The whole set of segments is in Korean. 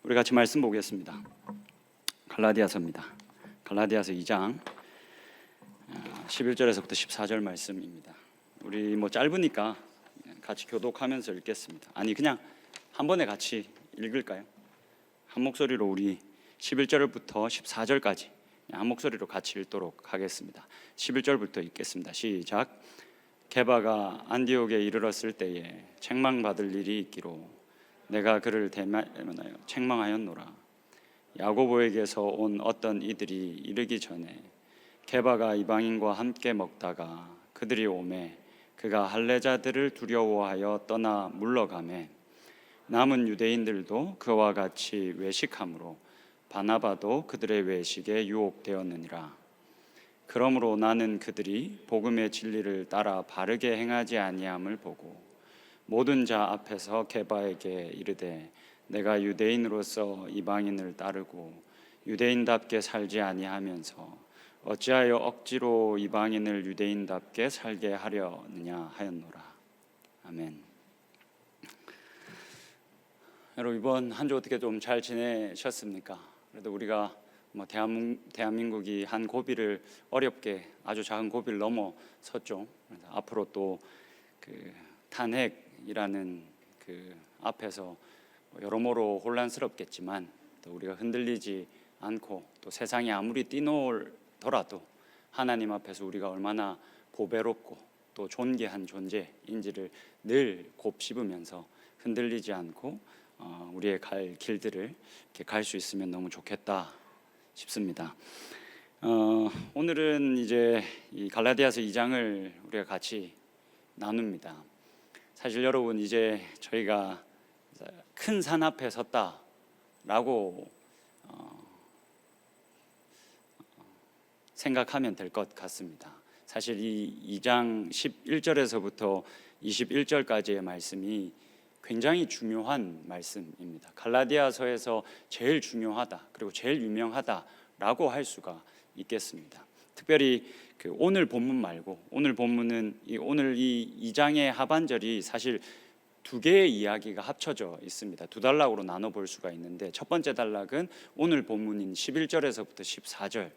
우리 같이 말씀 보겠습니다. 갈라디아서입니다. 갈라디아서 2장 11절에서부터 14절 말씀입니다. 우리 짧으니까 같이 교독하면서 읽겠습니다. 아니 그냥 한 번에 같이 읽을까요? 한 목소리로 우리 11절부터 14절까지 한 목소리로 같이 읽도록 하겠습니다. 11절부터 읽겠습니다. 시작. 게바가 안디옥에 이르렀을 때에 책망받을 일이 있기로 내가 그를 대면하여 책망하였노라. 야고보에게서 온 어떤 이들이 이르기 전에 게바가 이방인과 함께 먹다가 그들이 오매 그가 할례자들을 두려워하여 떠나 물러가매 남은 유대인들도 그와 같이 외식함으로 바나바도 그들의 외식에 유혹되었느니라. 그러므로 나는 그들이 복음의 진리를 따라 바르게 행하지 아니함을 보고 모든 자 앞에서 게바에게 이르되 내가 유대인으로서 이방인을 따르고 유대인답게 살지 아니하면서 어찌하여 억지로 이방인을 유대인답게 살게 하려느냐 하였노라. 아멘. 여러분 이번 한 주 어떻게 좀 잘 지내셨습니까? 그래도 우리가 대한민국이 한 고비를 어렵게 아주 작은 고비를 넘어섰죠. 그래서 앞으로 또 탄핵이라는 앞에서 여러모로 혼란스럽겠지만 또 우리가 흔들리지 않고 또 세상이 아무리 뛰놀더라도 하나님 앞에서 우리가 얼마나 보배롭고 또 존귀한 존재인지를 늘 곱씹으면서 흔들리지 않고 우리의 갈 길들을 이렇게 갈 수 있으면 너무 좋겠다 싶습니다. 오늘은 이제 이 갈라디아서 2장을 우리가 같이 나눕니다. 사실 여러분 이제 저희가 큰 산 앞에 섰다라고 생각하면 될 것 같습니다. 사실 이 2장 11절에서부터 21절까지의 말씀이 굉장히 중요한 말씀입니다. 갈라디아서에서 제일 중요하다 그리고 제일 유명하다라고 할 수가 있겠습니다. 특별히 오늘 본문 말고 오늘 본문은 오늘 이 2장의 하반절이 사실 두 개의 이야기가 합쳐져 있습니다. 두 단락으로 나눠 볼 수가 있는데 첫 번째 단락은 오늘 본문인 11절에서부터 14절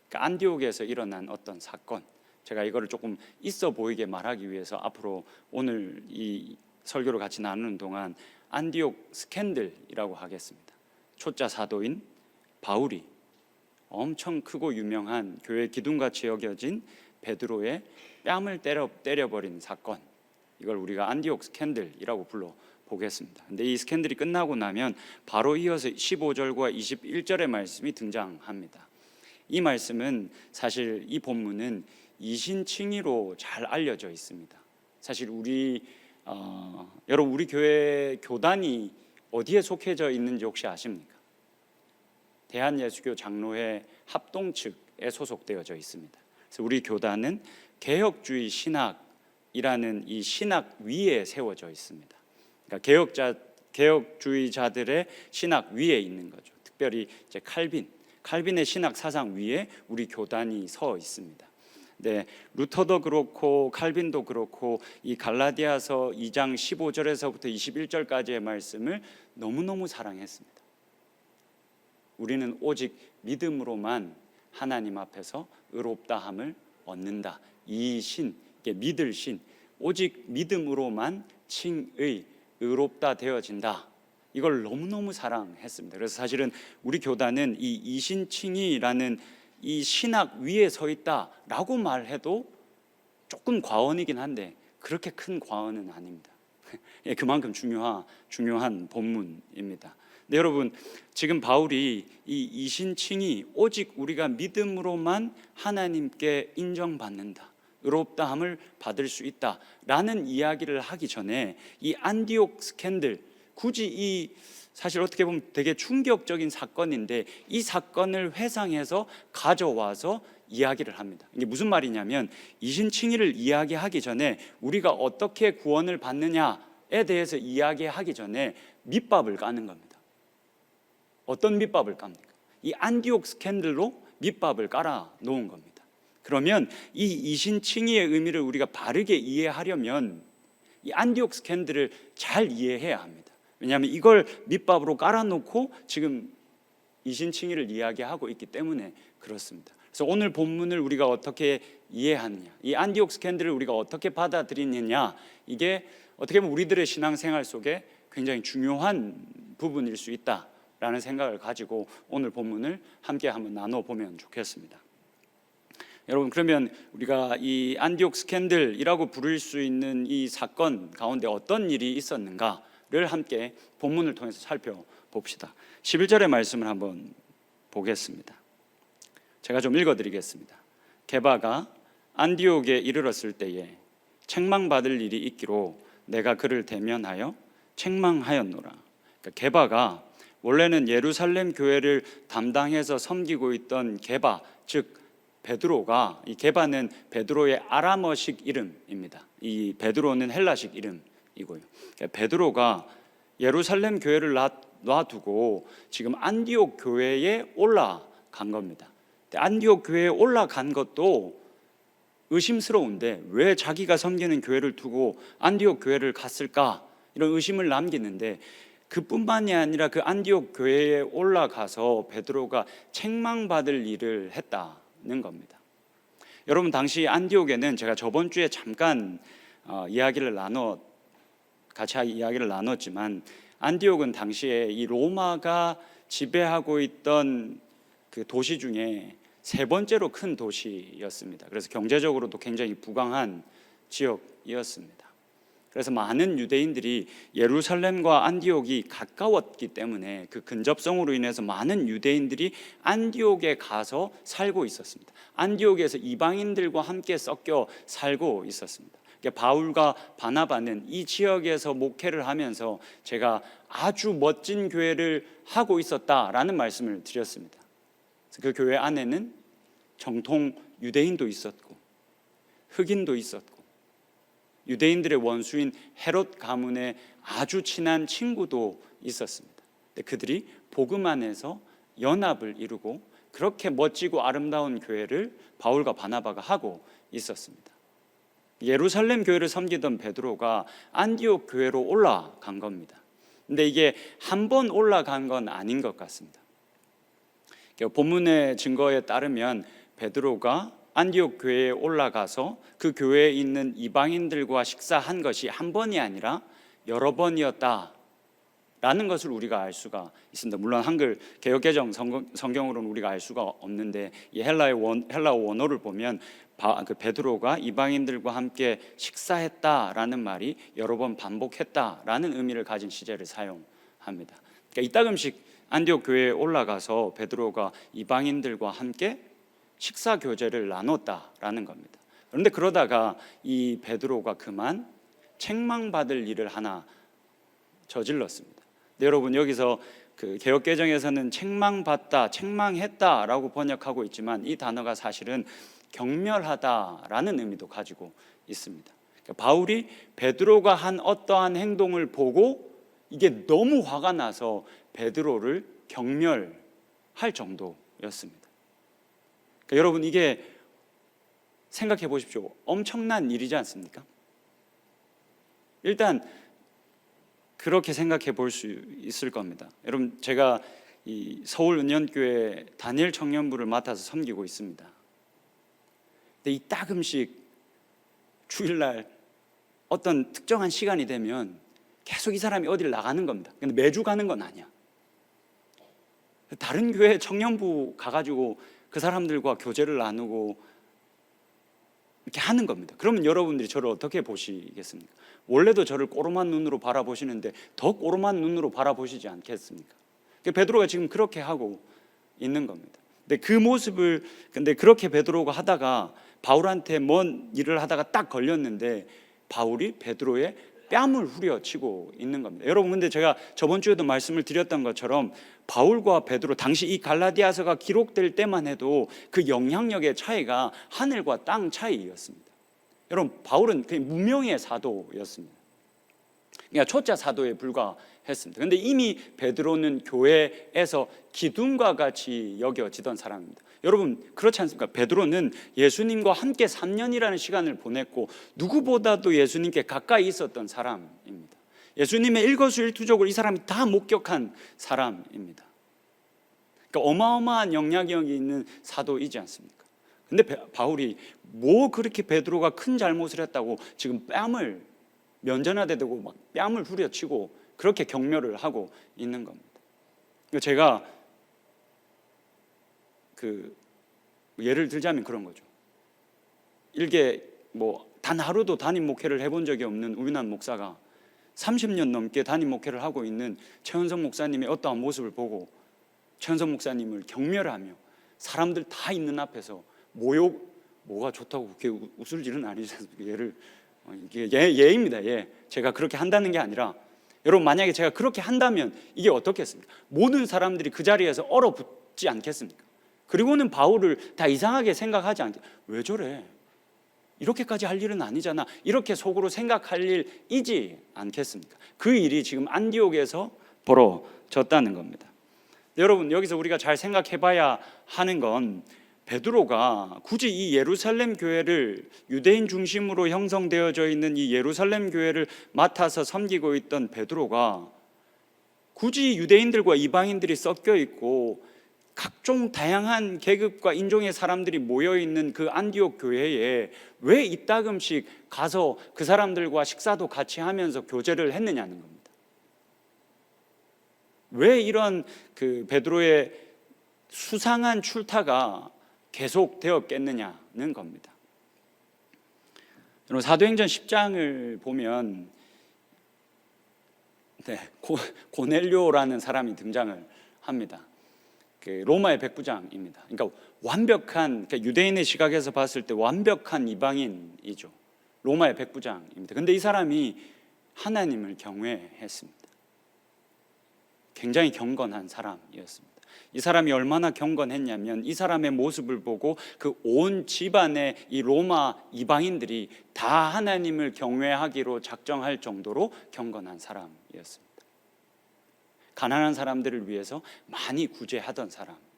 그러니까 안디옥에서 일어난 어떤 사건, 제가 이거를 조금 있어 보이게 말하기 위해서 앞으로 오늘 이 설교를 같이 나누는 동안 안디옥 스캔들이라고 하겠습니다. 초짜 사도인 바울이 엄청 크고 유명한 교회 기둥같이 여겨진 베드로의 뺨을 때려버린 사건, 이걸 우리가 안디옥 스캔들이라고 불러보겠습니다. 근데 이 스캔들이 끝나고 나면 바로 이어서 15절과 21절의 말씀이 등장합니다. 이 말씀은 사실 이 본문은 이신칭의로 잘 알려져 있습니다. 사실 여러분 우리 교회 교단이 어디에 속해져 있는지 혹시 아십니까? 대한예수교 장로회 합동 측에 소속되어져 있습니다. 그래서 우리 교단은 개혁주의 신학이라는 이 신학 위에 세워져 있습니다. 그러니까 개혁주의자들의 신학 위에 있는 거죠. 특별히 이제 칼빈의 신학 사상 위에 우리 교단이 서 있습니다. 네, 루터도 그렇고 칼빈도 그렇고 이 갈라디아서 2장 15절에서부터 21절까지의 말씀을 너무너무 사랑했습니다. 우리는 오직 믿음으로만 하나님 앞에서 의롭다함을 얻는다. 이 신, 이게 믿을 신, 오직 믿음으로만 칭의, 의롭다 되어진다. 이걸 너무너무 사랑했습니다. 그래서 사실은 우리 교단은 이 이신칭의라는 이 신학 위에 서 있다라고 말해도 조금 과언이긴 한데 그렇게 큰 과언은 아닙니다. 그만큼 중요한 본문입니다. 네, 여러분 지금 바울이 이 이신칭의 오직 우리가 믿음으로만 하나님께 인정받는다, 의롭다함을 받을 수 있다라는 이야기를 하기 전에 이 안디옥 스캔들, 굳이 사실 어떻게 보면 되게 충격적인 사건인데 이 사건을 회상해서 가져와서 이야기를 합니다. 이게 무슨 말이냐면 이신칭의를 이야기하기 전에 우리가 어떻게 구원을 받느냐에 대해서 이야기하기 전에 밑밥을 까는 겁니다. 어떤 밑밥을 깝니까? 이 안디옥 스캔들로 밑밥을 깔아 놓은 겁니다. 그러면 이 이신칭의의 의미를 우리가 바르게 이해하려면 이 안디옥 스캔들을 잘 이해해야 합니다. 왜냐하면 이걸 밑밥으로 깔아놓고 지금 이신칭의를 이야기하고 있기 때문에 그렇습니다. 그래서 오늘 본문을 우리가 어떻게 이해하느냐, 이 안디옥 스캔들을 우리가 어떻게 받아들이느냐, 이게 어떻게 보면 우리들의 신앙생활 속에 굉장히 중요한 부분일 수 있다라는 생각을 가지고 오늘 본문을 함께 한번 나눠보면 좋겠습니다. 여러분, 그러면 우리가 이 안디옥 스캔들이라고 부를 수 있는 이 사건 가운데 어떤 일이 있었는가를 함께 본문을 통해서 살펴봅시다. 11절의 말씀을 한번 보겠습니다. 제가 좀 읽어드리겠습니다. 게바가 안디옥에 이르렀을 때에 책망받을 일이 있기로 내가 그를 대면하여 책망하였노라. 그러니까 게바가 원래는 예루살렘 교회를 담당해서 섬기고 있던 게바, 즉 베드로가, 이 게바는 베드로의 아람어식 이름입니다. 이 베드로는 헬라식 이름이고요. 그러니까 베드로가 예루살렘 교회를 놔두고 지금 안디옥 교회에 올라간 겁니다. 안디옥 교회에 올라간 것도 의심스러운데 왜 자기가 섬기는 교회를 두고 안디옥 교회를 갔을까? 이런 의심을 남기는데, 그뿐만이 아니라 그 안디옥 교회에 올라가서 베드로가 책망받을 일을 했다는 겁니다. 여러분, 당시 안디옥에는 제가 저번 주에 잠깐 같이 이야기를 나눴지만, 안디옥은 당시에 이 로마가 지배하고 있던 그 도시 중에 세 번째로 큰 도시였습니다. 그래서 경제적으로도 굉장히 부강한 지역이었습니다. 그래서 많은 유대인들이 예루살렘과 안디옥이 가까웠기 때문에 그 근접성으로 인해서 많은 유대인들이 안디옥에 가서 살고 있었습니다. 안디옥에서 이방인들과 함께 섞여 살고 있었습니다. 바울과 바나바는 이 지역에서 목회를 하면서 제가 아주 멋진 교회를 하고 있었다라는 말씀을 드렸습니다. 그 교회 안에는 정통 유대인도 있었고 흑인도 있었고 유대인들의 원수인 헤롯 가문의 아주 친한 친구도 있었습니다. 그들이 복음 안에서 연합을 이루고 그렇게 멋지고 아름다운 교회를 바울과 바나바가 하고 있었습니다. 예루살렘 교회를 섬기던 베드로가 안디옥 교회로 올라간 겁니다. 근데 이게 한 번 올라간 건 아닌 것 같습니다. 본문의 증거에 따르면 베드로가 안디옥 교회에 올라가서 그 교회에 있는 이방인들과 식사한 것이 한 번이 아니라 여러 번이었다라는 것을 우리가 알 수가 있습니다. 물론 한글 개역개정 성경으로는 우리가 알 수가 없는데, 이 헬라어 원어를 보면 그 베드로가 이방인들과 함께 식사했다라는 말이 여러 번 반복했다라는 의미를 가진 시제를 사용합니다. 그러니까 이따금씩 안디옥 교회에 올라가서 베드로가 이방인들과 함께 식사 교제를 나눴다라는 겁니다. 그런데 그러다가 이 베드로가 그만 책망받을 일을 하나 저질렀습니다. 근데 여러분, 여기서 그 개역개정에서는 책망받다, 책망했다라고 번역하고 있지만 이 단어가 사실은 경멸하다라는 의미도 가지고 있습니다. 그러니까 바울이 베드로가 한 어떠한 행동을 보고 이게 너무 화가 나서 베드로를 경멸할 정도였습니다. 그러니까 여러분, 이게 생각해 보십시오. 엄청난 일이지 않습니까? 일단 그렇게 생각해 볼 수 있을 겁니다. 여러분, 제가 이 서울은연교회 다니엘 청년부를 맡아서 섬기고 있습니다. 근데 이따금씩 주일날 어떤 특정한 시간이 되면 계속 이 사람이 어디를 나가는 겁니다. 근데 매주 가는 건 아니야. 다른 교회 청년부 가가지고 그 사람들과 교제를 나누고 이렇게 하는 겁니다. 그러면 여러분들이 저를 어떻게 보시겠습니까? 원래도 저를 꼬로만 눈으로 바라보시는데 더 꼬로만 눈으로 바라보시지 않겠습니까? 베드로가 지금 그렇게 하고 있는 겁니다. 근데 그렇게 베드로가 하다가 바울한테 뭔 일을 하다가 딱 걸렸는데 바울이 베드로의 뺨을 후려치고 있는 겁니다. 여러분, 근데 제가 저번 주에도 말씀을 드렸던 것처럼 바울과 베드로, 당시 이 갈라디아서가 기록될 때만 해도 그 영향력의 차이가 하늘과 땅 차이였습니다. 여러분, 바울은 그냥 무명의 사도였습니다. 그러니까 초짜 사도에 불과했습니다. 그런데 이미 베드로는 교회에서 기둥과 같이 여겨지던 사람입니다. 여러분, 그렇지 않습니까? 베드로는 예수님과 함께 3년이라는 시간을 보냈고 누구보다도 예수님께 가까이 있었던 사람입니다. 예수님의 일거수일투족을 이 사람이 다 목격한 사람입니다. 그러니까 어마어마한 영향력이 있는 사도이지 않습니까? 근데 바울이 뭐 그렇게 베드로가 큰 잘못을 했다고 지금 뺨을 면전화대고 막 뺨을 후려치고 그렇게 격려를 하고 있는 겁니다. 그러니까 제가 예를 들자면 그런 거죠. 일개 단 하루도 담임 목회를 해본 적이 없는 우윤한 목사가 30년 넘게 담임 목회를 하고 있는 최은성 목사님의 어떠한 모습을 보고 최은성 목사님을 격려를 하며 사람들 다 있는 앞에서 뭐가 좋다고 그렇게 웃을 일은 아니지 않습니까? 이게 예입니다. 제가 그렇게 한다는 게 아니라, 여러분 만약에 제가 그렇게 한다면 이게 어떻겠습니까? 모든 사람들이 그 자리에서 얼어붙지 않겠습니까? 그리고는 바울을 다 이상하게 생각하지 않게, 왜 저래? 이렇게까지 할 일은 아니잖아. 이렇게 속으로 생각할 일이지 않겠습니까? 그 일이 지금 안디옥에서 벌어졌다는 겁니다. 여러분, 여기서 우리가 잘 생각해 봐야 하는 건, 베드로가 굳이 이 예루살렘 교회를, 유대인 중심으로 형성되어져 있는 이 예루살렘 교회를 맡아서 섬기고 있던 베드로가 굳이 유대인들과 이방인들이 섞여 있고 각종 다양한 계급과 인종의 사람들이 모여 있는 그 안디옥 교회에 왜 이따금씩 가서 그 사람들과 식사도 같이 하면서 교제를 했느냐는 겁니다. 왜 이런 베드로의 수상한 출타가 계속되었겠느냐는 겁니다. 여러분, 사도행전 10장을 보면 고넬료라는 사람이 등장을 합니다. 로마의 백부장입니다. 그러니까 완벽한, 유대인의 시각에서 봤을 때 완벽한 이방인이죠. 로마의 백부장입니다. 근데 이 사람이 하나님을 경외했습니다. 굉장히 경건한 사람이었습니다. 이 사람이 얼마나 경건했냐면, 이 사람의 모습을 보고 그 온 집안의 이 로마 이방인들이 다 하나님을 경외하기로 작정할 정도로 경건한 사람이었습니다. 가난한 사람들을 위해서 많이 구제하던 사람입니다.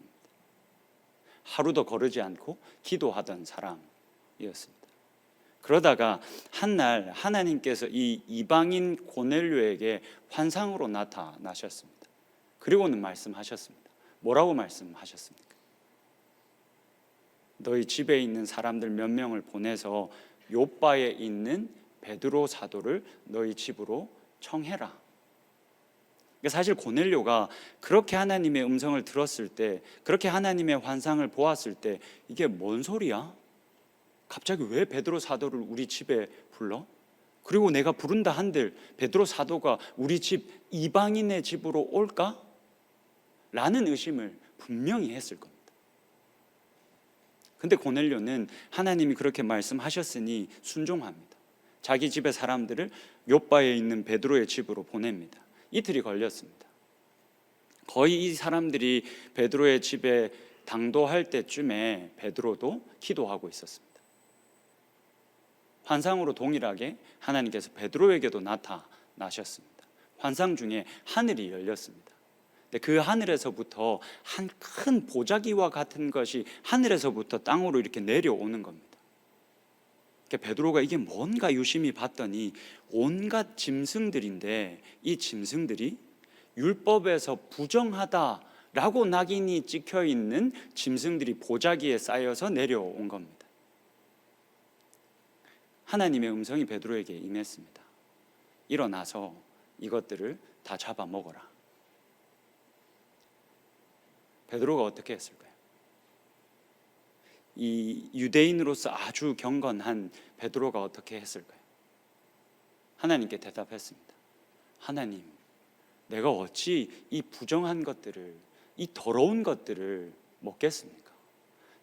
하루도 거르지 않고 기도하던 사람이었습니다. 그러다가 한날 하나님께서 이 이방인 고넬료에게 환상으로 나타나셨습니다. 그리고는 말씀하셨습니다. 뭐라고 말씀하셨습니까? 너희 집에 있는 사람들 몇 명을 보내서 요바에 있는 베드로 사도를 너희 집으로 청해라. 사실 고넬료가 그렇게 하나님의 음성을 들었을 때, 그렇게 하나님의 환상을 보았을 때, 이게 뭔 소리야? 갑자기 왜 베드로 사도를 우리 집에 불러? 그리고 내가 부른다 한들 베드로 사도가 우리 집 이방인의 집으로 올까? 라는 의심을 분명히 했을 겁니다. 근데 고넬료는 하나님이 그렇게 말씀하셨으니 순종합니다. 자기 집의 사람들을 요바에 있는 베드로의 집으로 보냅니다. 이틀이 걸렸습니다. 거의 이 사람들이 베드로의 집에 당도할 때쯤에 베드로도 기도하고 있었습니다. 환상으로 동일하게 하나님께서 베드로에게도 나타나셨습니다. 환상 중에 하늘이 열렸습니다. 그 하늘에서부터 한 큰 보자기와 같은 것이 하늘에서부터 땅으로 이렇게 내려오는 겁니다. 베드로가 이게 뭔가 유심히 봤더니 온갖 짐승들인데, 이 짐승들이 율법에서 부정하다라고 낙인이 찍혀 있는 짐승들이 보자기에 쌓여서 내려온 겁니다. 하나님의 음성이 베드로에게 임했습니다. 일어나서 이것들을 다 잡아먹어라. 베드로가 어떻게 했을까요? 이 유대인으로서 아주 경건한 베드로가 어떻게 했을까요? 하나님께 대답했습니다. 하나님, 내가 어찌 이 부정한 것들을, 이 더러운 것들을 먹겠습니까?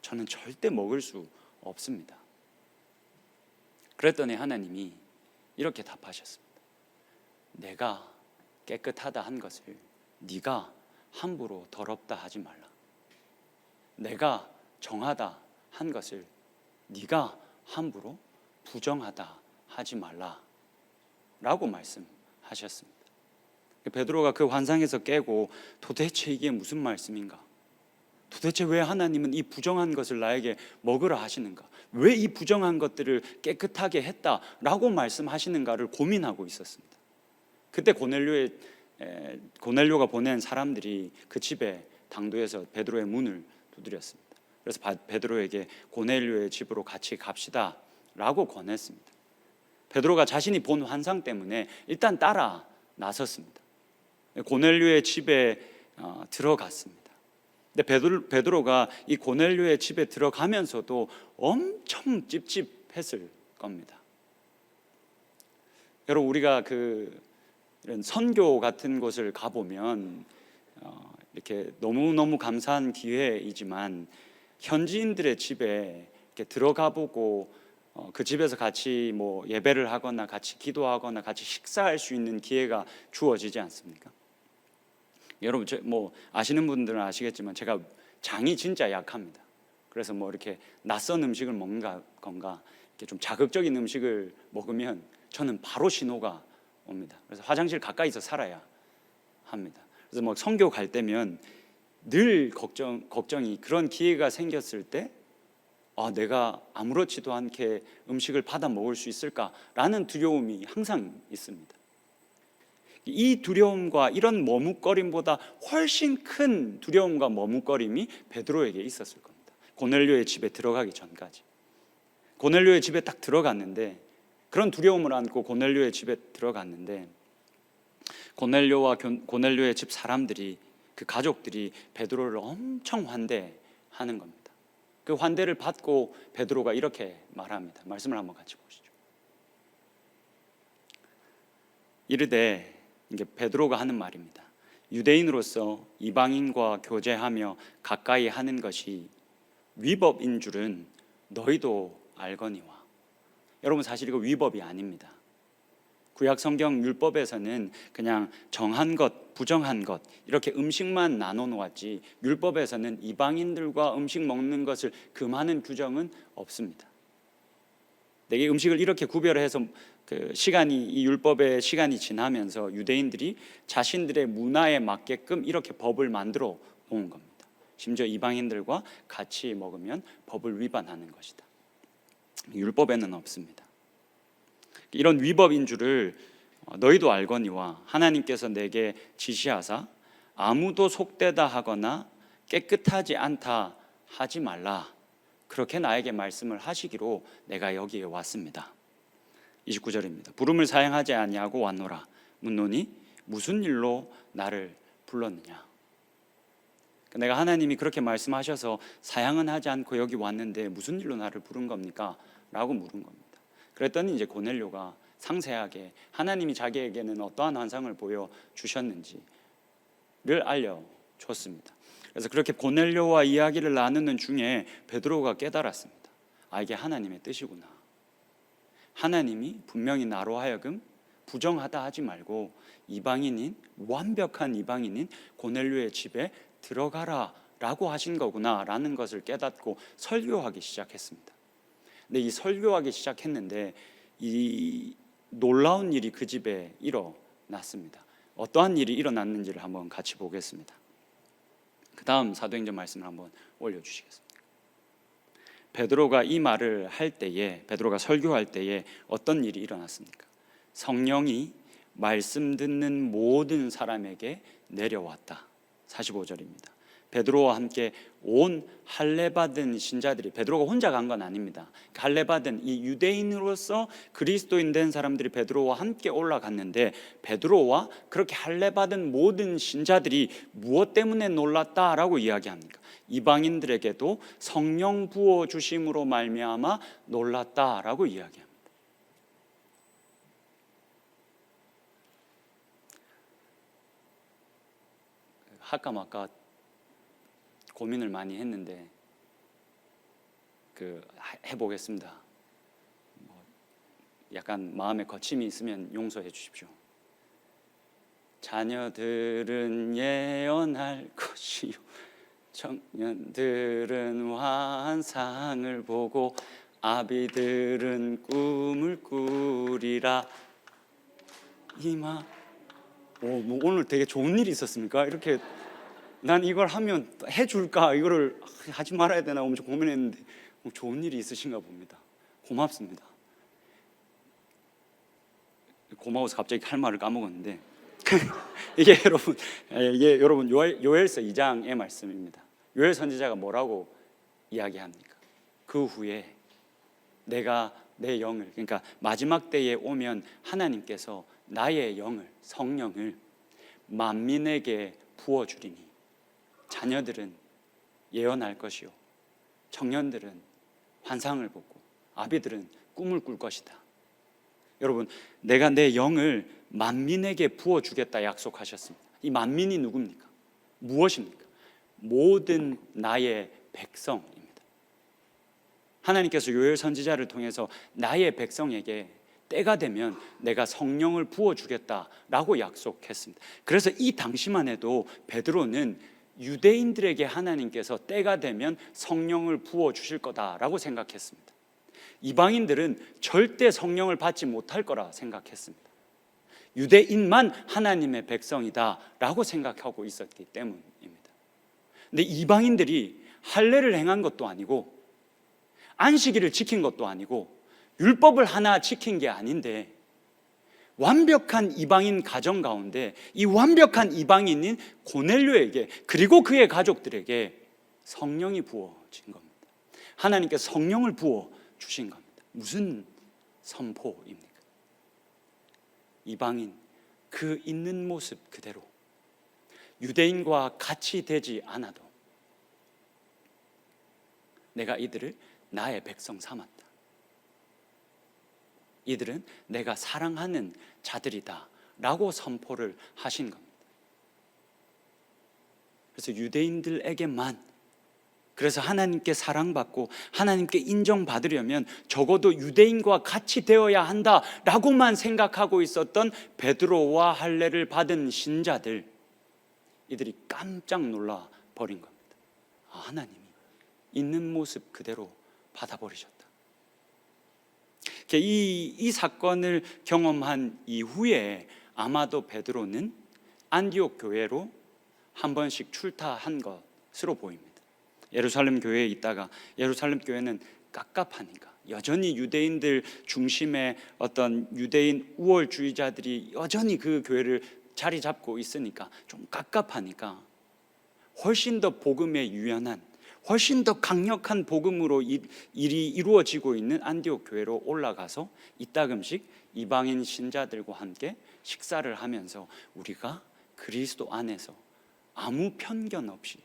저는 절대 먹을 수 없습니다. 그랬더니 하나님이 이렇게 답하셨습니다. 내가 깨끗하다 한 것을 네가 함부로 더럽다 하지 말라. 내가 정하다 한 것을 네가 함부로 부정하다 하지 말라 라고 말씀하셨습니다. 베드로가 그 환상에서 깨고 도대체 이게 무슨 말씀인가? 도대체 왜 하나님은 이 부정한 것을 나에게 먹으라 하시는가? 왜 이 부정한 것들을 깨끗하게 했다라고 말씀하시는가를 고민하고 있었습니다. 그때 고넬료가 보낸 사람들이 그 집에 당도해서 베드로의 문을 두드렸습니다. 그래서 베드로에게 고넬료의 집으로 같이 갑시다 라고 권했습니다. 베드로가 자신이 본 환상 때문에 일단 따라 나섰습니다. 고넬료의 집에 들어갔습니다. 근데 베드로가 이 고넬료의 집에 들어가면서도 엄청 찝찝했을 겁니다. 여러분, 우리가 이런 선교 같은 곳을 가보면 이렇게 너무너무 감사한 기회이지만 현지인들의 집에 이렇게 들어가 보고 그 집에서 같이 예배를 하거나 같이 기도하거나 같이 식사할 수 있는 기회가 주어지지 않습니까? 여러분, 아시는 분들은 아시겠지만 제가 장이 진짜 약합니다. 그래서 이렇게 낯선 음식을 먹는가 이렇게 좀 자극적인 음식을 먹으면 저는 바로 신호가 옵니다. 그래서 화장실 가까이서 살아야 합니다. 그래서 선교 갈 때면 늘 걱정이, 그런 기회가 생겼을 때 내가 아무렇지도 않게 음식을 받아 먹을 수 있을까라는 두려움이 항상 있습니다. 이 두려움과 이런 머뭇거림보다 훨씬 큰 두려움과 머뭇거림이 베드로에게 있었을 겁니다. 고넬료의 집에 들어가기 전까지. 고넬료의 집에 딱 들어갔는데, 그런 두려움을 안고 고넬료의 집에 들어갔는데, 고넬료와 고넬료의 집 사람들이, 그 가족들이 베드로를 엄청 환대하는 겁니다. 그 환대를 받고 베드로가 이렇게 말합니다. 말씀을 한번 같이 보시죠. 이르되, 이게 베드로가 하는 말입니다. 유대인으로서 이방인과 교제하며 가까이 하는 것이 위법인 줄은 너희도 알거니와. 여러분, 사실 이거 위법이 아닙니다. 구약 성경 율법에서는 그냥 정한 것, 부정한 것 이렇게 음식만 나눠 놓았지, 율법에서는 이방인들과 음식 먹는 것을 금하는 규정은 없습니다. 내게 음식을 이렇게 구별해서 이 율법의 시간이 지나면서 유대인들이 자신들의 문화에 맞게끔 이렇게 법을 만들어 놓은 겁니다. 심지어 이방인들과 같이 먹으면 법을 위반하는 것이다. 율법에는 없습니다. 이런 위법인 줄을 너희도 알거니와 하나님께서 내게 지시하사 아무도 속되다 하거나 깨끗하지 않다 하지 말라, 그렇게 나에게 말씀을 하시기로 내가 여기에 왔습니다. 29절입니다. 부름을 사양하지 아니하고 왔노라. 묻노니 무슨 일로 나를 불렀느냐. 내가 하나님이 그렇게 말씀하셔서 사양은 하지 않고 여기 왔는데 무슨 일로 나를 부른 겁니까? 라고 물은 겁니다. 그랬더니 이제 고넬료가 상세하게 하나님이 자기에게는 어떠한 환상을 보여주셨는지를 알려줬습니다. 그래서 그렇게 고넬료와 이야기를 나누는 중에 베드로가 깨달았습니다. 이게 하나님의 뜻이구나. 하나님이 분명히 나로 하여금 부정하다 하지 말고 완벽한 이방인인 고넬료의 집에 들어가라 라고 하신 거구나 라는 것을 깨닫고 설교하기 시작했습니다. 근데 이 설교하기 시작했는데 이 놀라운 일이 그 집에 일어났습니다. 어떠한 일이 일어났는지를 한번 같이 보겠습니다. 그 다음 사도행전 말씀을 한번 올려주시겠습니까? 베드로가 이 말을 할 때에, 베드로가 설교할 때에 어떤 일이 일어났습니까? 성령이 말씀 듣는 모든 사람에게 내려왔다. 45절입니다. 베드로와 함께 온 할례받은 신자들이, 베드로가 혼자 간 건 아닙니다. 할례받은 이 유대인으로서 그리스도인 된 사람들이 베드로와 함께 올라갔는데, 베드로와 그렇게 할례받은 모든 신자들이 무엇 때문에 놀랐다라고 이야기합니까? 이방인들에게도 성령 부어 주심으로 말미암아 놀랐다라고 이야기합니다. 할까 고민을 많이 했는데 해보겠습니다. 약간 마음에 거침이 있으면 용서해 주십시오. 자녀들은 예언할 것이요 청년들은 환상을 보고 아비들은 꿈을 꾸리라. 오늘 되게 좋은 일이 있었습니까? 이렇게 난 이걸 하면 해줄까, 이거를 하지 말아야 되나 엄청 고민했는데 좋은 일이 있으신가 봅니다. 고맙습니다. 고마워서 갑자기 할 말을 까먹었는데 이게 여러분 요엘서 2장의 말씀입니다. 요엘 선지자가 뭐라고 이야기합니까? 그 후에 내가 내 영을, 그러니까 마지막 때에 오면 하나님께서 나의 영을, 성령을 만민에게 부어주리니 자녀들은 예언할 것이요 청년들은 환상을 보고 아비들은 꿈을 꿀 것이다. 여러분, 내가 내 영을 만민에게 부어주겠다 약속하셨습니다. 이 만민이 누굽니까? 무엇입니까? 모든 나의 백성입니다. 하나님께서 요엘 선지자를 통해서 나의 백성에게 때가 되면 내가 성령을 부어주겠다라고 약속했습니다. 그래서 이 당시만 해도 베드로는 유대인들에게 하나님께서 때가 되면 성령을 부어주실 거다라고 생각했습니다. 이방인들은 절대 성령을 받지 못할 거라 생각했습니다. 유대인만 하나님의 백성이다라고 생각하고 있었기 때문입니다. 근데 이방인들이 할례를 행한 것도 아니고 안식일을 지킨 것도 아니고 율법을 하나 지킨 게 아닌데 완벽한 이방인 가정 가운데 이 완벽한 이방인인 고넬료에게 그리고 그의 가족들에게 성령이 부어진 겁니다. 하나님께서 성령을 부어 주신 겁니다. 무슨 선포입니까? 이방인 그 있는 모습 그대로 유대인과 같이 되지 않아도 내가 이들을 나의 백성 삼았다. 이들은 내가 사랑하는 자들이다 라고 선포를 하신 겁니다. 그래서 유대인들에게만, 그래서 하나님께 사랑받고 하나님께 인정받으려면 적어도 유대인과 같이 되어야 한다라고만 생각하고 있었던 베드로와 할례를 받은 신자들, 이들이 깜짝 놀라 버린 겁니다. 하나님이 있는 모습 그대로 받아버리셨다. 이 사건을 경험한 이후에 아마도 베드로는 안디옥 교회로 한 번씩 출타한 것으로 보입니다. 예루살렘 교회에 있다가 예루살렘 교회는 깝깝하니까, 여전히 유대인들 중심의 어떤 유대인 우월주의자들이 여전히 그 교회를 자리 잡고 있으니까 좀 깝깝하니까 훨씬 더 복음에 유연한, 훨씬 더 강력한 복음으로 일이 이루어지고 있는 안디옥 교회로 올라가서 이따금씩 이방인 신자들과 함께 식사를 하면서 우리가 그리스도 안에서 아무 편견 없이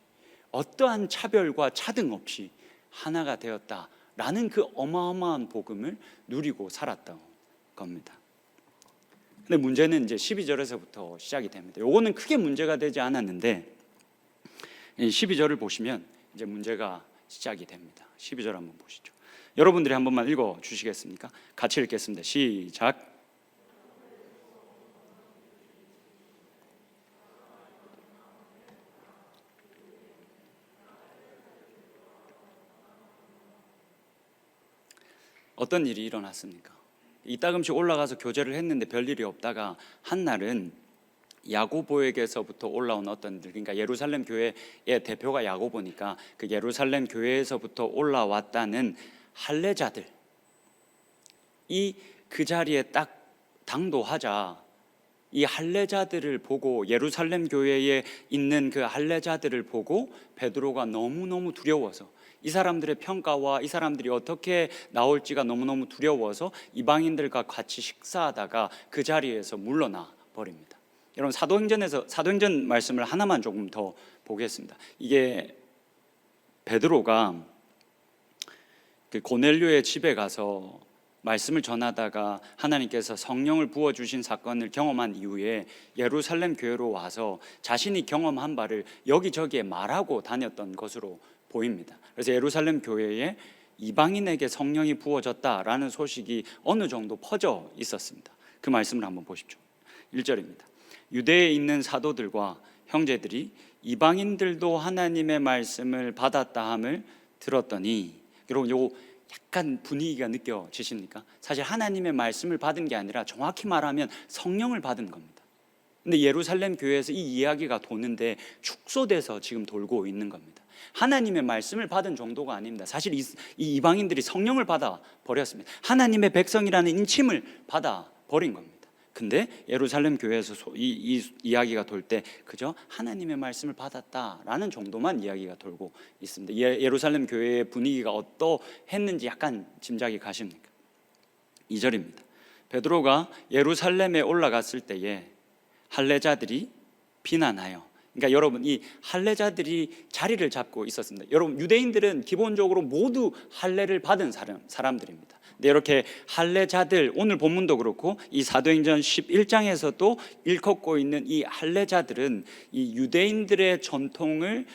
어떠한 차별과 차등 없이 하나가 되었다라는 그 어마어마한 복음을 누리고 살았던 겁니다. 근데 문제는 이제 12절에서부터 시작이 됩니다. 요거는 크게 문제가 되지 않았는데 12절을 보시면 이제 문제가 시작이 됩니다. 12절 한번 보시죠. 여러분들이 한 번만 읽어 주시겠습니까? 같이 읽겠습니다. 시작. 어떤 일이 일어났습니까? 이따금씩 올라가서 교제를 했는데 별일이 없다가 한 날은 야고보에게서부터 올라온 어떤 들, 그러니까 예루살렘 교회의 대표가 야고보니까 그 예루살렘 교회에서부터 올라왔다는 할례자들, 그 자리에 딱 당도하자 이 할례자들을 보고, 예루살렘 교회에 있는 그 할례자들을 보고 베드로가 너무너무 두려워서, 이 사람들의 평가와 이 사람들이 어떻게 나올지가 너무너무 두려워서 이방인들과 같이 식사하다가 그 자리에서 물러나 버립니다. 여러분, 사도행전 말씀을 하나만 조금 더 보겠습니다. 이게 베드로가 그 고넬료의 집에 가서 말씀을 전하다가 하나님께서 성령을 부어주신 사건을 경험한 이후에 예루살렘 교회로 와서 자신이 경험한 바를 여기저기에 말하고 다녔던 것으로 보입니다. 그래서 예루살렘 교회에 이방인에게 성령이 부어졌다라는 소식이 어느 정도 퍼져 있었습니다. 그 말씀을 한번 보십시오. 1절입니다. 유대에 있는 사도들과 형제들이 이방인들도 하나님의 말씀을 받았다 함을 들었더니, 여러분 요거 약간 분위기가 느껴지십니까? 사실 하나님의 말씀을 받은 게 아니라 정확히 말하면 성령을 받은 겁니다. 근데 예루살렘 교회에서 이 이야기가 도는데 축소돼서 지금 돌고 있는 겁니다. 하나님의 말씀을 받은 정도가 아닙니다. 사실 이 이방인들이 성령을 받아 버렸습니다. 하나님의 백성이라는 인침을 받아 버린 겁니다. 근데 예루살렘 교회에서 이 이야기가 돌 때 그저 하나님의 말씀을 받았다라는 정도만 이야기가 돌고 있습니다. 예루살렘 교회의 분위기가 어떠했는지 약간 짐작이 가십니까? 2절입니다. 베드로가 예루살렘에 올라갔을 때에 할례자들이 비난하여, 그러니까 여러분 이 할례자들이 자리를 잡고 있었습니다. 여러분 유대인들은 기본적으로 모두 할례를 받은 사람들입니다. 근데 이렇게 할례자들, 오늘 본문도 그렇고 이 사도행전 11장에서도 일컫고 있는 이 할례자들은 이 유대인들의 전통을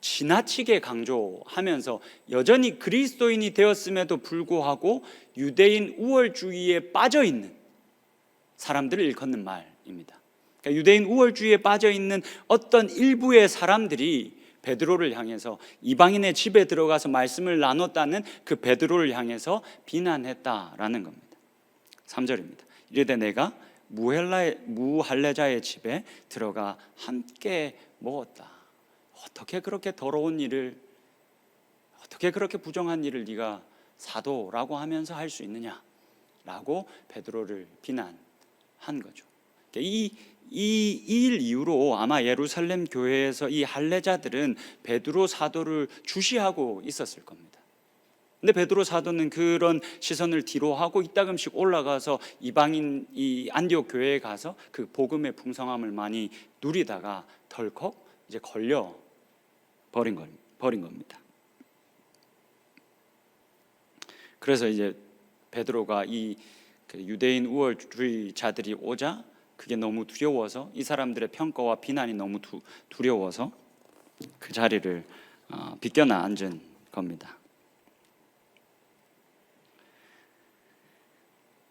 지나치게 강조하면서 여전히 그리스도인이 되었음에도 불구하고 유대인 우월주의에 빠져 있는 사람들을 일컫는 말입니다. 그러니까 유대인 우월주의에 빠져 있는 어떤 일부의 사람들이 베드로를 향해서, 이방인의 집에 들어가서 말씀을 나눴다는 그 베드로를 향해서 비난했다라는 겁니다. 3절입니다. 이르되 내가 무할례자의 집에 들어가 함께 먹었다. 어떻게 그렇게 더러운 일을, 어떻게 그렇게 부정한 일을 네가 사도라고 하면서 할 수 있느냐라고 베드로를 비난한 거죠. 이 일 이후로 아마 예루살렘 교회에서 이 할례자들은 베드로 사도를 주시하고 있었을 겁니다. 근데 베드로 사도는 그런 시선을 뒤로 하고 이따금씩 올라가서 이방인 이 안디옥 교회에 가서 그 복음의 풍성함을 많이 누리다가 덜컥 이제 걸려 버린 겁니다. 그래서 이제 베드로가 이 유대인 우월주의자들이 오자 그게 너무 두려워서, 이 사람들의 평가와 비난이 너무 두려워서 그 자리를 비껴나 앉은 겁니다.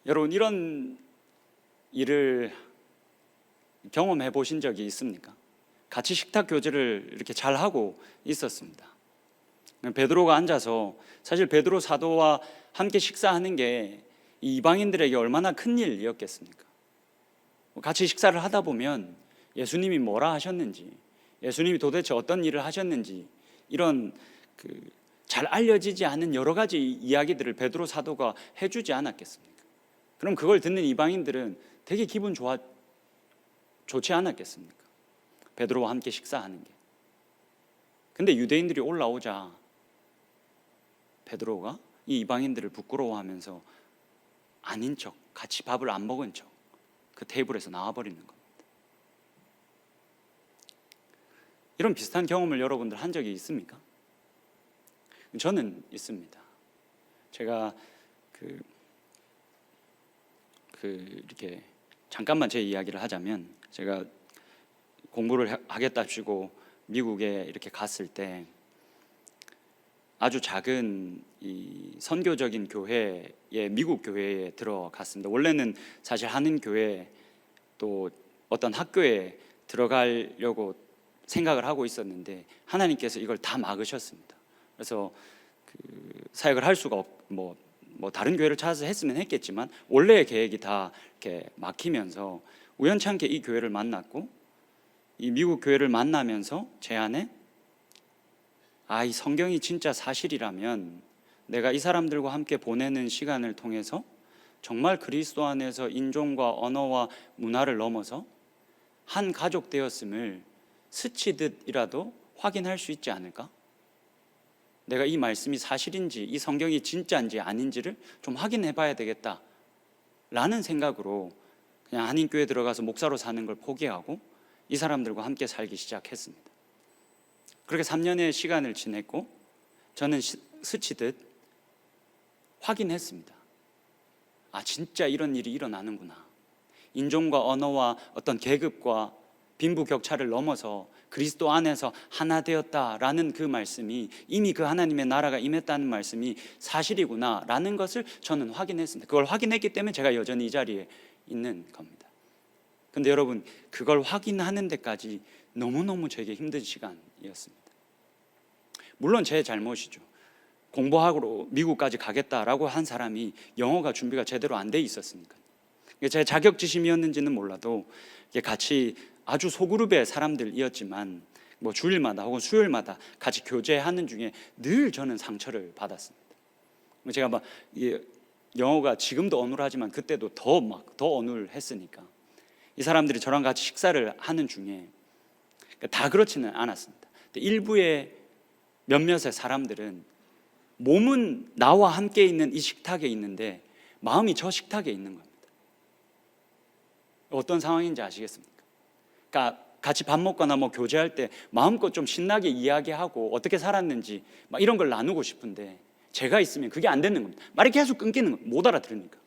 여러분 이런 일을 경험해 보신 적이 있습니까? 같이 식탁 교제를 이렇게 잘 하고 있었습니다. 베드로가 앉아서, 사실 베드로 사도와 함께 식사하는 게 이 이방인들에게 얼마나 큰 일이었겠습니까? 같이 식사를 하다 보면 예수님이 뭐라 하셨는지, 예수님이 도대체 어떤 일을 하셨는지, 이런 잘 알려지지 않은 여러 가지 이야기들을 베드로 사도가 해주지 않았겠습니까? 그럼 그걸 듣는 이방인들은 되게 기분 좋지 않았겠습니까? 베드로와 함께 식사하는 게. 근데 유대인들이 올라오자 베드로가 이 이방인들을 부끄러워하면서 아닌 척, 같이 밥을 안 먹은 척 그 테이블에서 나와버리는 겁니다. 이런 비슷한 경험을 여러분들 한 적이 있습니까? 저는 있습니다. 제가 이렇게 잠깐만 제 이야기를 하자면, 제가 공부를 하겠답시고 미국에 이렇게 갔을 때 아주 작은 이 선교적인 교회에, 미국 교회에 들어갔습니다. 원래는 사실 하는 교회 또 어떤 학교에 들어가려고 생각을 하고 있었는데 하나님께서 이걸 다 막으셨습니다. 그래서 사역을 할 수가 뭐 다른 교회를 찾아서 했으면 했겠지만 원래의 계획이 다 이렇게 막히면서 우연찮게 이 교회를 만났고, 이 미국 교회를 만나면서 제 안에 이 성경이 진짜 사실이라면 내가 이 사람들과 함께 보내는 시간을 통해서 정말 그리스도 안에서 인종과 언어와 문화를 넘어서 한 가족 되었음을 스치듯이라도 확인할 수 있지 않을까? 내가 이 말씀이 사실인지, 이 성경이 진짜인지 아닌지를 좀 확인해 봐야 되겠다 라는 생각으로 그냥 한인교회 들어가서 목사로 사는 걸 포기하고 이 사람들과 함께 살기 시작했습니다. 그렇게 3년의 시간을 지냈고 저는 스치듯 확인했습니다. 진짜 이런 일이 일어나는구나. 인종과 언어와 어떤 계급과 빈부격차를 넘어서 그리스도 안에서 하나 되었다라는 그 말씀이, 이미 그 하나님의 나라가 임했다는 말씀이 사실이구나 라는 것을 저는 확인했습니다. 그걸 확인했기 때문에 제가 여전히 이 자리에 있는 겁니다. 근데 여러분, 그걸 확인하는 데까지 너무너무 제게 힘든 시간이었습니다. 물론 제 잘못이죠. 공부하러 미국까지 가겠다라고 한 사람이 영어가 준비가 제대로 안 돼 있었으니까요. 제 자격지심이었는지는 몰라도 같이 아주 소그룹의 사람들이었지만 뭐 주일마다 혹은 수요일마다 같이 교제하는 중에 늘 저는 상처를 받았습니다. 제가 막 영어가 지금도 어눌하지만 그때도 더 어눌했으니까 이 사람들이 저랑 같이 식사를 하는 중에, 다 그렇지는 않았습니다. 일부의 몇몇의 사람들은 몸은 나와 함께 있는 이 식탁에 있는데 마음이 저 식탁에 있는 겁니다. 어떤 상황인지 아시겠습니까? 그러니까 같이 밥 먹거나 교제할 때 마음껏 좀 신나게 이야기하고 어떻게 살았는지 막 이런 걸 나누고 싶은데 제가 있으면 그게 안 되는 겁니다. 말이 계속 끊기는 겁니다. 못 알아들으니까.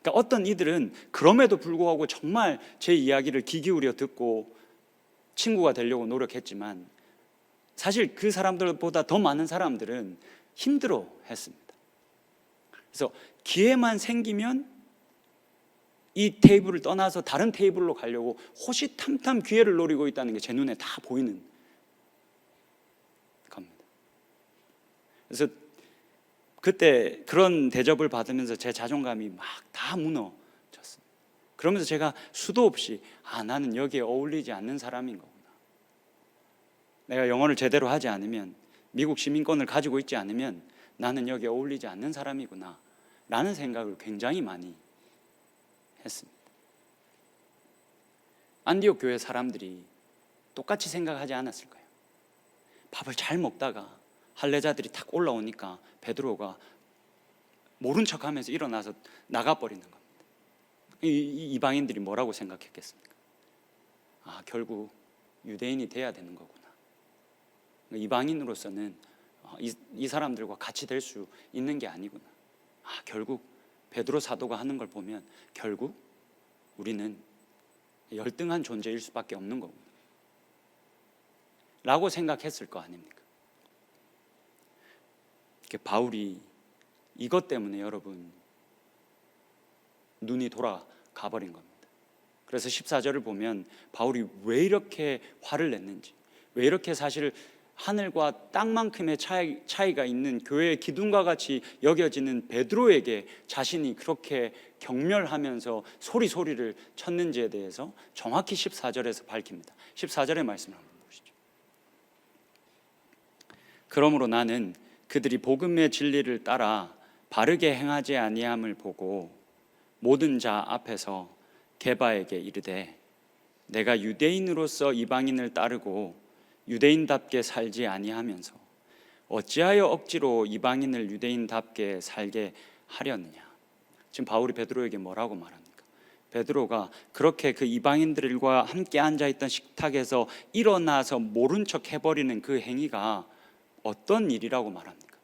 그러니까 어떤 이들은 그럼에도 불구하고 정말 제 이야기를 귀 기울여 듣고 친구가 되려고 노력했지만 사실 그 사람들보다 더 많은 사람들은 힘들어 했습니다. 그래서 기회만 생기면 이 테이블을 떠나서 다른 테이블로 가려고 호시탐탐 기회를 노리고 있다는 게 제 눈에 다 보이는 겁니다. 그래서 그때 그런 대접을 받으면서 제 자존감이 막 다 무너졌습니다. 그러면서 제가 수도 없이 나는 여기에 어울리지 않는 사람인 거구나. 내가 영어를 제대로 하지 않으면, 미국 시민권을 가지고 있지 않으면 나는 여기에 어울리지 않는 사람이구나 라는 생각을 굉장히 많이 했습니다. 안디옥 교회 사람들이 똑같이 생각하지 않았을까요? 밥을 잘 먹다가 할례자들이 탁 올라오니까 베드로가 모른 척하면서 일어나서 나가버리는 겁니다. 이방인들이 뭐라고 생각했겠습니까? 결국 유대인이 돼야 되는 거구나. 이방인으로서는 이 사람들과 같이 될 수 있는 게 아니구나. 결국 베드로 사도가 하는 걸 보면 결국 우리는 열등한 존재일 수밖에 없는 거구나 라고 생각했을 거 아닙니까? 바울이 이것 때문에 여러분 눈이 돌아가 버린 겁니다. 그래서 14절을 보면 바울이 왜 이렇게 화를 냈는지, 왜 이렇게 사실 하늘과 땅만큼의 차이가 있는 교회의 기둥과 같이 여겨지는 베드로에게 자신이 그렇게 경멸하면서 소리를 쳤는지에 대해서 정확히 14절에서 밝힙니다. 14절의 말씀을 한번 보시죠. 그러므로 나는 그들이 복음의 진리를 따라 바르게 행하지 아니함을 보고 모든 자 앞에서 게바에게 이르되 내가 유대인으로서 이방인을 따르고 유대인답게 살지 아니하면서 어찌하여 억지로 이방인을 유대인답게 살게 하려느냐. 지금 바울이 베드로에게 뭐라고 말합니까? 베드로가 그렇게 그 이방인들과 함께 앉아있던 식탁에서 일어나서 모른 척 해버리는 그 행위가 어떤 일이라고 말합니까?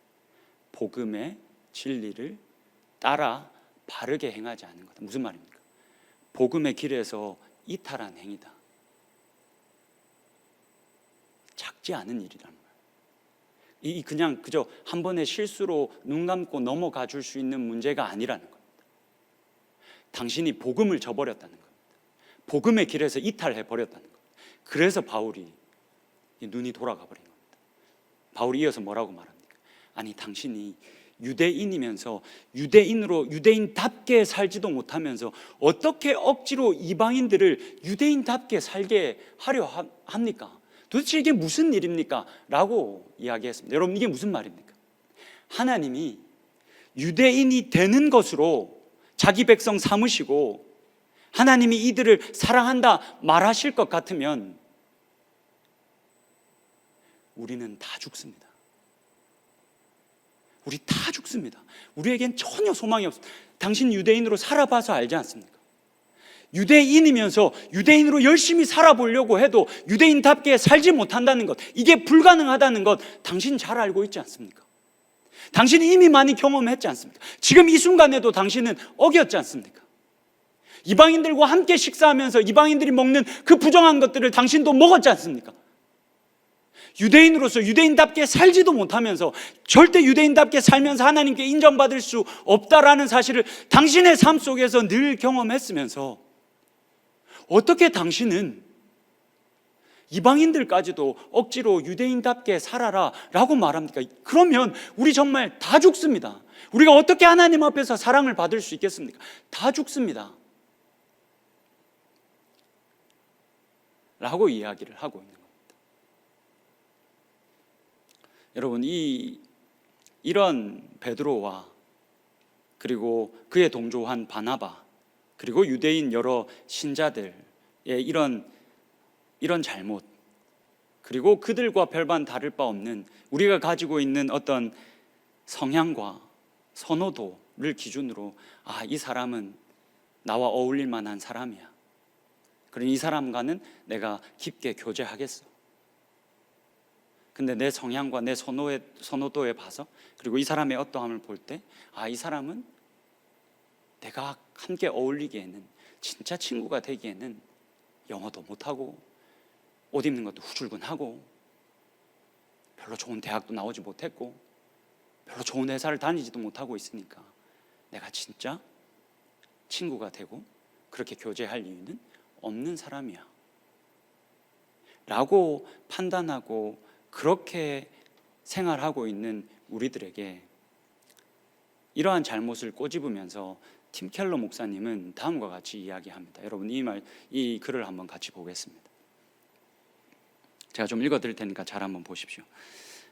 복음의 진리를 따라 바르게 행하지 않는 거다. 무슨 말입니까? 복음의 길에서 이탈한 행위다. 작지 않은 일이라는 거예요. 그냥 그저 한 번의 실수로 눈 감고 넘어가 줄 수 있는 문제가 아니라는 겁니다. 당신이 복음을 저버렸다는 겁니다. 복음의 길에서 이탈해 버렸다는 겁니다. 그래서 바울이 눈이 돌아가 버린 겁니다. 바울이 이어서 뭐라고 말합니까? 당신이 유대인이면서 유대인으로 유대인답게 살지도 못하면서 어떻게 억지로 이방인들을 유대인답게 살게 하려 합니까? 도대체 이게 무슨 일입니까? 라고 이야기했습니다. 여러분, 이게 무슨 말입니까? 하나님이 유대인이 되는 것으로 자기 백성 삼으시고 하나님이 이들을 사랑한다 말하실 것 같으면 우리는 다 죽습니다. 우리 다 죽습니다. 우리에겐 전혀 소망이 없습니다. 당신 유대인으로 살아봐서 알지 않습니까? 유대인이면서 유대인으로 열심히 살아보려고 해도 유대인답게 살지 못한다는 것, 이게 불가능하다는 것 당신 잘 알고 있지 않습니까? 당신이 이미 많이 경험했지 않습니까? 지금 이 순간에도 당신은 어겼지 않습니까? 이방인들과 함께 식사하면서 이방인들이 먹는 그 부정한 것들을 당신도 먹었지 않습니까? 유대인으로서 유대인답게 살지도 못하면서 절대 유대인답게 살면서 하나님께 인정받을 수 없다라는 사실을 당신의 삶 속에서 늘 경험했으면서 어떻게 당신은 이방인들까지도 억지로 유대인답게 살아라 라고 말합니까? 그러면 우리 정말 다 죽습니다. 우리가 어떻게 하나님 앞에서 사랑을 받을 수 있겠습니까? 다 죽습니다 라고 이야기를 하고 있는 겁니다. 여러분, 이 이런 베드로와 그리고 그의 동조한 바나바 그리고 유대인 여러 신자들의 이런 잘못, 그리고 그들과 별반 다를 바 없는 우리가 가지고 있는 어떤 성향과 선호도를 기준으로 이 사람은 나와 어울릴 만한 사람이야, 그러니 이 사람과는 내가 깊게 교제하겠어. 근데 내 성향과 내 선호도에 봐서, 그리고 이 사람의 어떠함을 볼 때 이 사람은 내가 함께 어울리기에는, 진짜 친구가 되기에는 영어도 못하고 옷 입는 것도 후줄근하고 별로 좋은 대학도 나오지 못했고 별로 좋은 회사를 다니지도 못하고 있으니까 내가 진짜 친구가 되고 그렇게 교제할 이유는 없는 사람이야 라고 판단하고 그렇게 생활하고 있는 우리들에게 이러한 잘못을 꼬집으면서 팀 켈러 목사님은 다음과 같이 이야기합니다. 여러분 이 글을 한번 같이 보겠습니다. 제가 좀 읽어드릴 테니까 잘 한번 보십시오.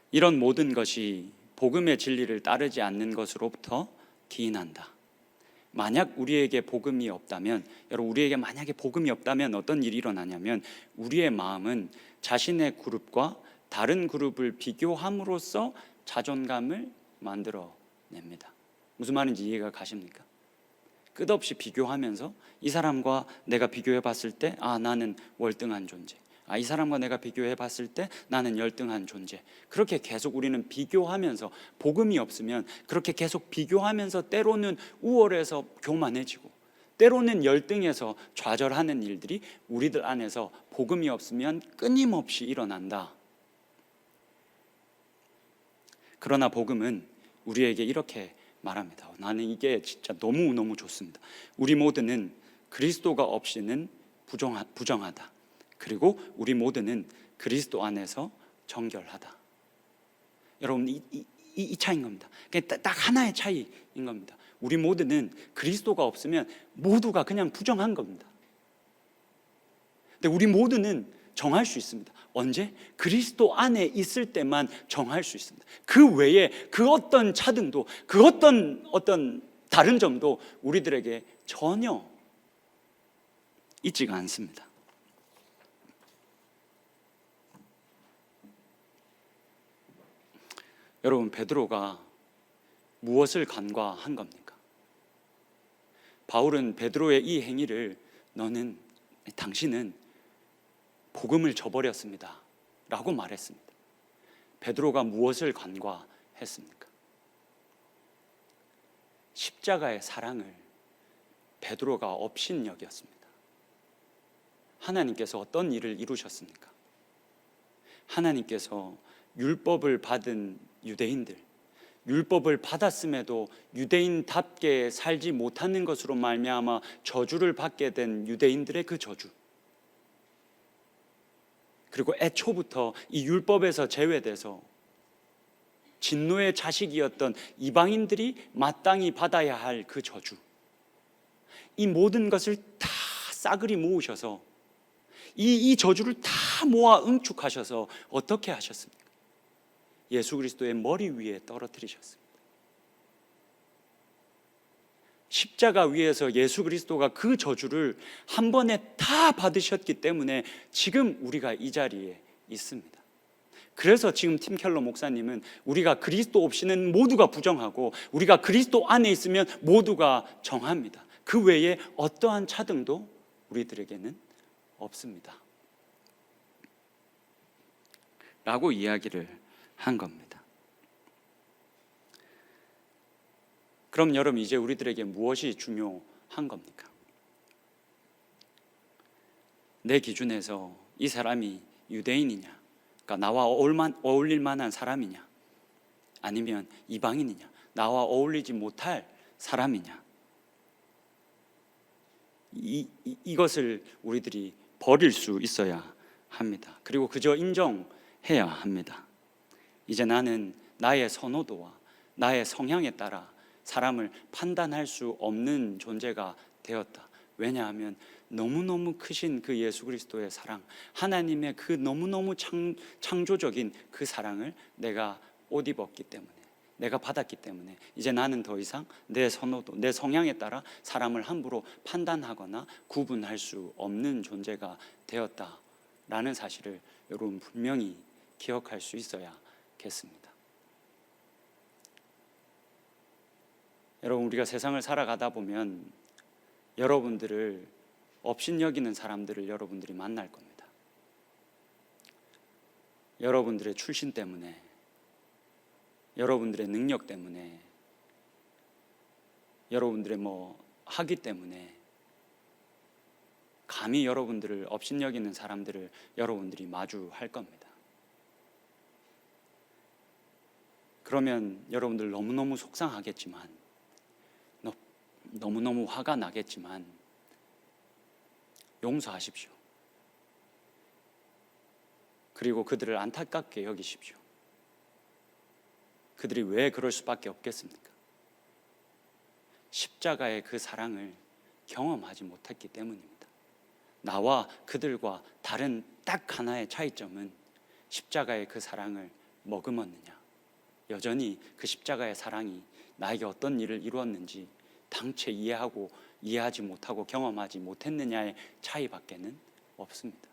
이런 모든 것이 복음의 진리를 따르지 않는 것으로부터 기인한다. 만약 우리에게 복음이 없다면, 여러분 우리에게 만약에 복음이 없다면 어떤 일이 일어나냐면 우리의 마음은 자신의 그룹과 다른 그룹을 비교함으로써 자존감을 만들어냅니다. 무슨 말인지 이해가 가십니까? 끝없이 비교하면서 이 사람과 내가 비교해 봤을 때 나는 월등한 존재, 이 사람과 내가 비교해 봤을 때 나는 열등한 존재, 그렇게 계속 우리는 비교하면서, 복음이 없으면 그렇게 계속 비교하면서 때로는 우월해서 교만해지고 때로는 열등해서 좌절하는 일들이 우리들 안에서 복음이 없으면 끊임없이 일어난다. 그러나 복음은 우리에게 이렇게 말합니다. 나는 이게 진짜 너무너무 좋습니다. 우리 모두는 그리스도가 없이는 부정하다. 그리고 우리 모두는 그리스도 안에서 정결하다. 여러분 이 차이인 겁니다. 딱 하나의 차이인 겁니다. 우리 모두는 그리스도가 없으면 모두가 그냥 부정한 겁니다. 근데 우리 모두는 정할 수 있습니다. 언제? 그리스도 안에 있을 때만 정할 수 있습니다. 그 외에 그 어떤 차등도, 그 어떤 다른 점도 우리들에게 전혀 있지가 않습니다. 여러분, 베드로가 무엇을 간과한 겁니까? 바울은 베드로의 이 행위를 당신은 복음을 저버렸습니다 라고 말했습니다. 베드로가 무엇을 간과했습니까? 십자가의 사랑을 베드로가 업신여겼습니다. 하나님께서 어떤 일을 이루셨습니까? 하나님께서 율법을 받은 유대인들, 율법을 받았음에도 유대인답게 살지 못하는 것으로 말미암아 저주를 받게 된 유대인들의 그 저주, 그리고 애초부터 이 율법에서 제외돼서 진노의 자식이었던 이방인들이 마땅히 받아야 할 그 저주, 이 모든 것을 다 싸그리 모으셔서 이 저주를 다 모아 응축하셔서 어떻게 하셨습니까? 예수 그리스도의 머리 위에 떨어뜨리셨습니다. 십자가 위에서 예수 그리스도가 그 저주를 한 번에 다 받으셨기 때문에 지금 우리가 이 자리에 있습니다. 그래서 지금 팀 켈러 목사님은 우리가 그리스도 없이는 모두가 부정하고 우리가 그리스도 안에 있으면 모두가 정합니다. 그 외에 어떠한 차등도 우리들에게는 없습니다 라고 이야기를 한 겁니다. 그럼 여러분, 이제 우리들에게 무엇이 중요한 겁니까? 내 기준에서 이 사람이 유대인이냐, 그러니까 나와 어울릴 만한 사람이냐, 아니면 이방인이냐, 나와 어울리지 못할 사람이냐, 이것을 우리들이 버릴 수 있어야 합니다. 그리고 그저 인정해야 합니다. 이제 나는 나의 선호도와 나의 성향에 따라 사람을 판단할 수 없는 존재가 되었다. 왜냐하면 너무너무 크신 그 예수 그리스도의 사랑, 하나님의 그 너무너무 창조적인 그 사랑을 내가 옷 입었기 때문에, 내가 받았기 때문에 이제 나는 더 이상 내 선호도, 내 성향에 따라 사람을 함부로 판단하거나 구분할 수 없는 존재가 되었다라는 사실을 여러분 분명히 기억할 수 있어야겠습니다. 여러분, 우리가 세상을 살아가다 보면 여러분들을 업신여기는 사람들을 여러분들이 만날 겁니다. 여러분들의 출신 때문에, 여러분들의 능력 때문에, 여러분들의 학위 때문에 감히 여러분들을 업신여기는 사람들을 여러분들이 마주할 겁니다. 그러면 여러분들 너무너무 속상하겠지만, 너무너무 화가 나겠지만 용서하십시오. 그리고 그들을 안타깝게 여기십시오. 그들이 왜 그럴 수밖에 없겠습니까? 십자가의 그 사랑을 경험하지 못했기 때문입니다. 나와 그들과 다른 딱 하나의 차이점은 십자가의 그 사랑을 머금었느냐, 여전히 그 십자가의 사랑이 나에게 어떤 일을 이루었는지 당최 이해하지 못하고 경험하지 못했느냐의 차이밖에는 없습니다.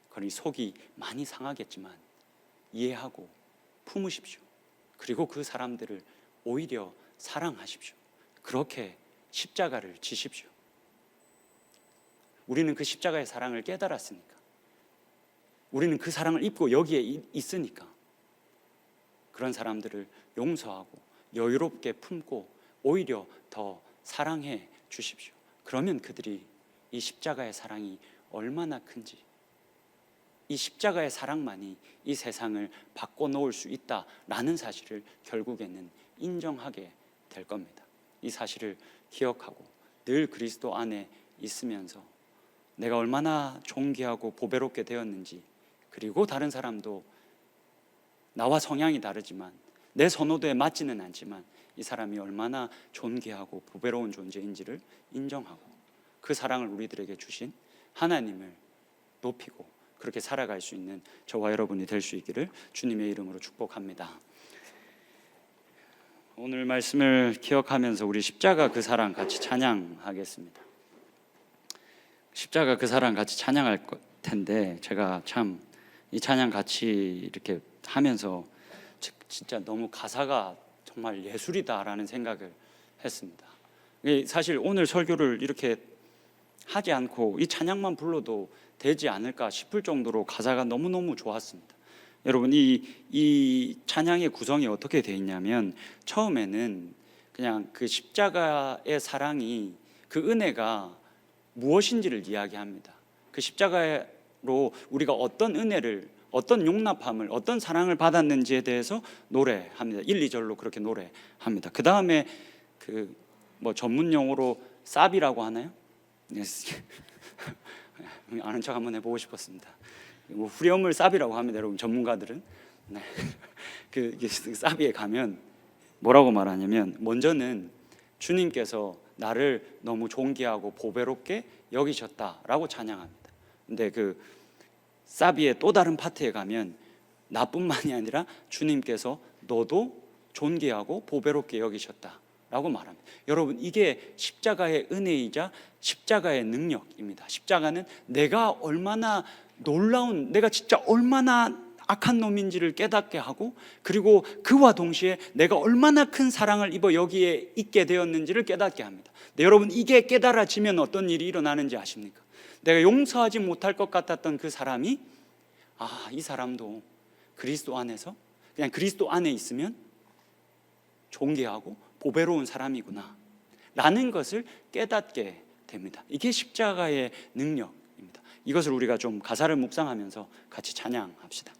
그러니 속이 많이 상하겠지만 이해하고 품으십시오. 그리고 그 사람들을 오히려 사랑하십시오. 그렇게 십자가를 지십시오. 우리는 그 십자가의 사랑을 깨달았으니까, 우리는 그 사랑을 입고 여기에 있으니까 그런 사람들을 용서하고 여유롭게 품고 오히려 더 사랑해 주십시오. 그러면 그들이 이 십자가의 사랑이 얼마나 큰지, 이 십자가의 사랑만이 이 세상을 바꿔놓을 수 있다라는 사실을 결국에는 인정하게 될 겁니다. 이 사실을 기억하고 늘 그리스도 안에 있으면서 내가 얼마나 존귀하고 보배롭게 되었는지, 그리고 다른 사람도 나와 성향이 다르지만 내 선호도에 맞지는 않지만 이 사람이 얼마나 존귀하고 보배로운 존재인지를 인정하고 그 사랑을 우리들에게 주신 하나님을 높이고 그렇게 살아갈 수 있는 저와 여러분이 될 수 있기를 주님의 이름으로 축복합니다. 오늘 말씀을 기억하면서 우리 십자가 그 사랑 같이 찬양하겠습니다. 십자가 그 사랑 같이 찬양할 텐데, 제가 참 이 찬양 같이 이렇게 하면서 진짜 너무 가사가 정말 예술이다라는 생각을 했습니다. 사실 오늘 설교를 이렇게 하지 않고 이 찬양만 불러도 되지 않을까 싶을 정도로 가사가 너무너무 좋았습니다. 여러분, 이 찬양의 구성이 어떻게 되어 있냐면, 처음에는 그냥 그 십자가의 사랑이, 그 은혜가 무엇인지를 이야기합니다. 그 십자가로 우리가 어떤 은혜를, 어떤 용납함을, 어떤 사랑을 받았는지에 대해서 노래합니다. 1, 2절로 그렇게 노래합니다. 그 다음에 전문 용어로 쌉이라고 하나요? 아는 척 한번 해보고 싶었습니다. 후렴을 쌉이라고 합니다, 여러분, 전문가들은. 네. 그 쌉이에 가면 뭐라고 말하냐면, 먼저는 주님께서 나를 너무 존귀하고 보배롭게 여기셨다라고 찬양합니다. 근데 그 사비의 또 다른 파트에 가면 나뿐만이 아니라 주님께서 너도 존귀하고 보배롭게 여기셨다라고 말합니다. 여러분, 이게 십자가의 은혜이자 십자가의 능력입니다. 십자가는 내가 얼마나 놀라운, 내가 진짜 얼마나 악한 놈인지를 깨닫게 하고, 그리고 그와 동시에 내가 얼마나 큰 사랑을 입어 여기에 있게 되었는지를 깨닫게 합니다. 근데 여러분, 이게 깨달아지면 어떤 일이 일어나는지 아십니까? 내가 용서하지 못할 것 같았던 그 사람이, 이 사람도 그리스도 안에서, 그냥 그리스도 안에 있으면 존귀하고 보배로운 사람이구나 라는 것을 깨닫게 됩니다. 이게 십자가의 능력입니다. 이것을 우리가 좀 가사를 묵상하면서 같이 찬양합시다.